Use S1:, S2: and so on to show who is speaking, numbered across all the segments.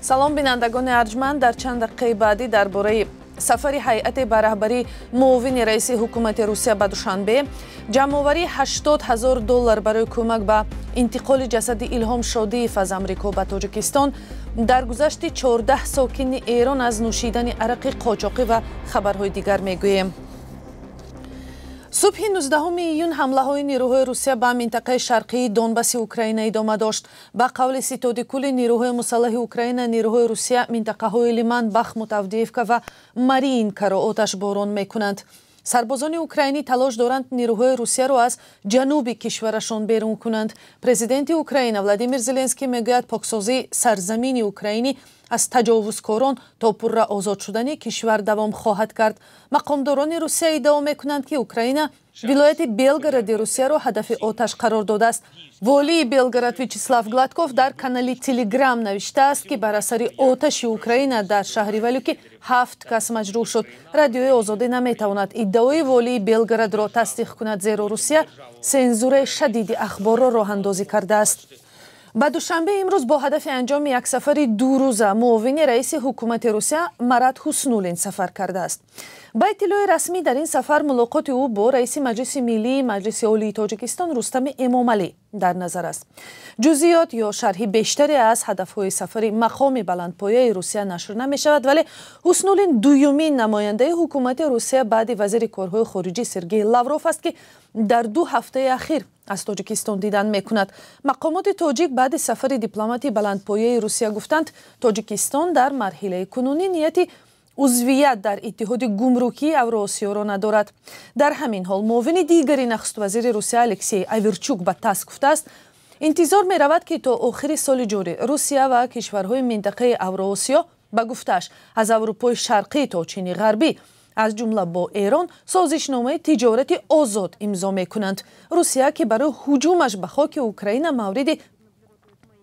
S1: салом бинандагони арҷманд, дар чанд дақиқаи баъдӣ дар бораи сафари ҳайате ба раҳбарии муовини раиси ҳукумати Русия ба Душанбе, ҷамъоварии $80,000 барои кӯмак ба интиқоли ҷасади Илҳом Шодиев аз Амрико ба Тоҷикистон, дар гузашти 14 сокини Эрон аз нӯшидани арақи қочоқӣ ва хабарҳои дигар мегӯем. субҳи 19 июн ҳамлаҳои нирӯҳои Русия ба минтақаи шарқии Донбасси Украина идома дошт. Ба қавли ситоди кулли нирӯҳои мусаллаҳи Украина, нирӯҳои Русия минтақаҳои Лиман, Бахмут, Авдеевка ва Мариинкаро оташборон мекунанд. сарбозони украинӣ талош доранд нирӯҳои Русияро аз ҷануби кишварашон берун кунанд. Президенти Украина Владимир Зеленский мегӯяд, поксозии сарзамини Украинӣ аз таҷовузкорон то пурра озод шудани кишвар давом хоҳад кард. мақомдорони Русия иддао мекунанд, ки Украина вилояти Белгороди Русияро ҳадафи оташ қарор додааст. волии Белгород Вячеслав Гладков дар канали Телеграм навиштааст, ки бар асари оташи Украина дар шаҳри Валюки 7 кас маҷрӯҳ шуд. Радиои Озодӣ наметавонад иддаои волии Белгородро тасдиқ кунад, зеро Русия сензураи шадиди ахборро роҳандозӣ кардааст. ба Душанбе имрӯз бо ҳадафи анҷоми як сафари дурӯза муовини раиси ҳукумати Русия Марат Ҳуснуллин сафар кардааст. ба иттилои расмӣ дар ин сафар мулоқоти ӯ бо раиси Маҷлиси Миллии Маҷлиси Олии Тоҷикистон Рустами Эмомалӣ дар назар аст. ҷузъиёт ё шарҳи бештаре аз ҳадафҳои сафари мақоми баландпояи Русия нашр намешавад, вале Ҳуснуллин дуюмин намояндаи ҳукумати Русия баъди вазири корҳои хориҷӣ Сергей Лавров аст, ки дар 2 ҳафтаи ахир аз Тоҷикистон дидан мекунад. мақомоти тоҷик баъди сафари дипломати баландпояи Русия гуфтанд, Тоҷикистон дар марҳилаи кунунӣ нияти узвият дар иттиҳоди гумрукии Авроосиёро надорад. дар ҳамин ҳол муовини дигари нахуствазири Русия Алексей Аверчук ба ТАСС гуфтааст, интизор меравад, ки то охири соли ҷорӣ Русия ва кишварҳои минтақаи Авроосиё ба гуфтааш аз Аврупои шарқӣ то Чини ғарбӣ аз ҷумла бо Эрон созишномаи тиҷорати озод имзо мекунанд. Русия, ки барои ҳуҷумаш ба хоки Украина мавриди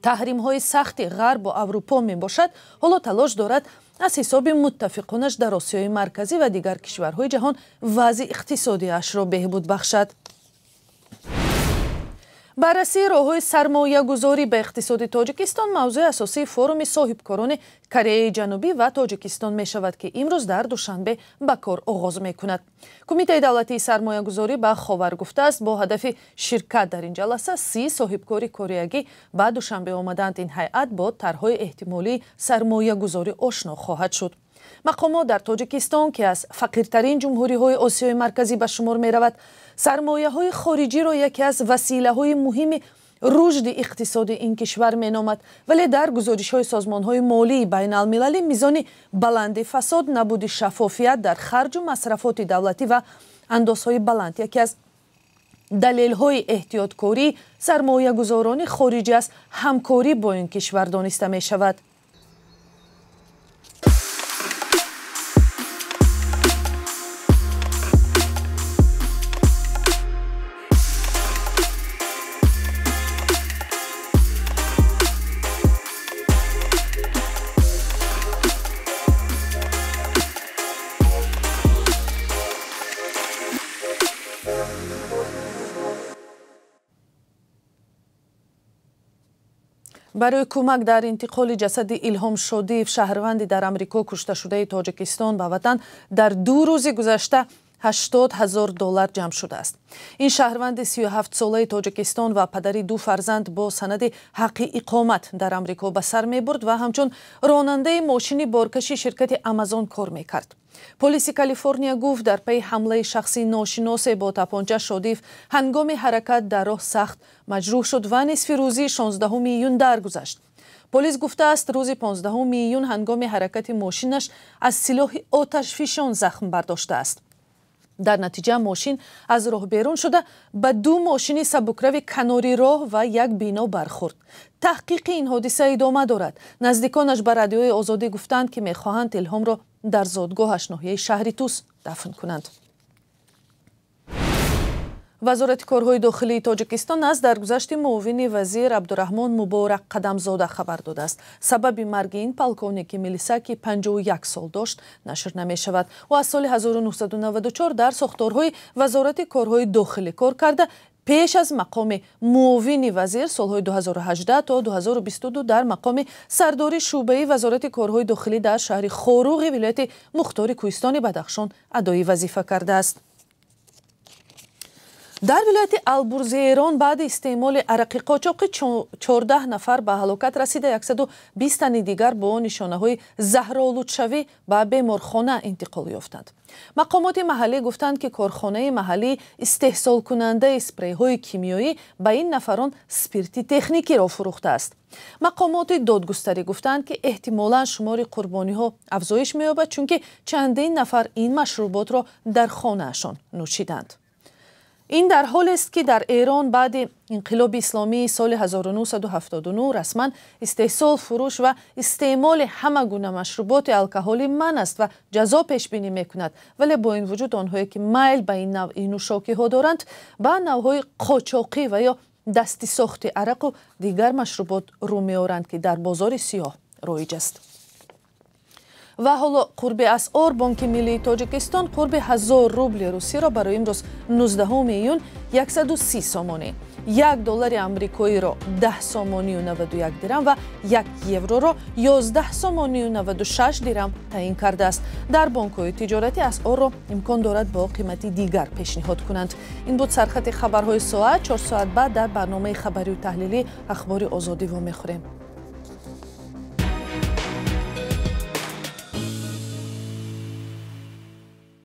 S1: таҳримҳои сахти Ғарб бо Аврупо мебошад, ҳоло талош дорад аз ҳисоби муттафиқонаш дар Осиёи марказӣ ва дигар кишварҳои ҷаҳон вазъи иқтисодиашро беҳбуд бахшад. баррасии роҳҳои сармоягузорӣ ба иқтисоди Тоҷикистон мавзӯи асосии форуми соҳибкорони Кореяи Ҷанубӣ ва Тоҷикистон мешавад, ки имрӯз дар Душанбе ба кор оғоз мекунад. Кумитаи давлатии сармоягузорӣ ба Ховар гуфтааст, бо ҳадафи ширкат дар ин ҷаласа 30 соҳибкори кореягӣ ба Душанбе омаданд. ин ҳайат бо тарҳҳои эҳтимолии сармоягузорӣ ошно хоҳад шуд. мақомот дар Тоҷикистон, ки аз фақиртарин ҷумҳуриҳои Осиёи марказӣ ба шумор меравад, сармояҳои хориҷиро яке аз василаҳои муҳими рушди иқтисоди ин кишвар меномад, вале дар гузоришҳои созмонҳои молии байналмилалӣ мизони баланди фасод, набуди шаффофият дар харҷу масрафоти давлатӣ ва андозҳои баланд яке аз далелҳои эҳтиёткории сармоягузорони хориҷӣ аз ҳамкорӣ бо ин кишвар дониста мешавад. барои кӯмак дар интиқоли ҷасади Илҳом Шодиев, шаҳрванди дар Амрико кушташудаи Тоҷикистон ба ватан дар 2 рӯзи гузашта $80,000 ҷамъ шудааст. ин шаҳрванди 37-солаи Тоҷикистон ва падари 2 фарзанд бо санади ҳаққи иқомат дар Амрико ба сар мебурд ва ҳамчун ронандаи мошини боркаши ширкати Амазон кор мекард. полиси Калифорния гуфт, дар пайи ҳамлаи шахси ношиносе бо тапонча Шодиев ҳангоми ҳаракат дар роҳ сахт маҷрӯҳ шуд ва нисфи рӯзи 16 июн даргузашт. полис гуфтааст, рӯзи 15 июн ҳангоми ҳаракати мошинаш аз силоҳи оташфишон захм бардоштааст. дар натиҷа мошин аз роҳ берун шуда ба 2 мошини сабукрави канори роҳ ва як бино бархӯрд. таҳқиқи ин ҳодиса идома дорад. наздиконаш ба Радиои Озодӣ гуфтанд, ки мехоҳанд Илҳомро дар зодгоҳаш ноҳияи шаҳри Тус дафн кунанд. вазорати корҳои дохилии Тоҷикистон аз даргузашти муовини вазир Абдураҳмон Муборак Қадамзода хабар додааст. сабаби марги ин полковники милиса, ки 51 сол дошт, нашр намешавад. ӯ аз соли 1994 дар сохторҳои вазорати корҳои дохилӣ кор карда پیش از مقام معاون وزیر سالهای 2018 تا 2022 در مقام سرداری شعبه وزارت کارهای داخلی در شهر خاروغ ولایت مختار کوهستان بدخشان ادای وظیفه کرده است. در ولایت البرز ایران بعد استعمال عرق قاچاق 14 نفر به هلاکت رسیده، 120 تن دیگر با نشانه‌های زهرآلودشوی به بیمارخانه انتقال یافتند. مقامات محلی گفتند که کارخانه محلی استحصال کننده اسپری‌های کیمیایی به این نفران اسپریت تکنیکی را فروخته است. مقامات دادگستری گفتند که احتمالاً شمار قربانی‌ها افزایش می‌یابد چون که چندین نفر این مشروبات را در خانه‌شان نوشیدند. این در حال است که در ایران بعد انقلاب اسلامی سال 1979 رسما استحصال، فروش و استعمال همه گونه مشروبات الکلی منع است و جزا پیش بینی میکند، ولی با این وجود آنهایی که میل به این نوع نوشاکی ها دارند به نوعهای قاچاقی و یا دستی ساخت عرق و دیگر مشروبات رو میآورند که در بازار سیاه رایج است. و حالا قرب اسعار، بانک ملی تاجیکستان قرب 1000 روبل روسی را برای امروز 19 ایون 130 سامانی، $1 آمریکایی را 10 سامانی و 91 درم و 1 یورو را 11 سامانی و 96 درم تعیین کرده است. در بانک‌های تجارتی اسعار را امکان دارد با قیمت دیگر پیشنهاد کنند. این بود سرخط خبرهای ساعت. 4 ساعت بعد در برنامه خبری و تحلیلی اخبار آزادی و می‌خوریم.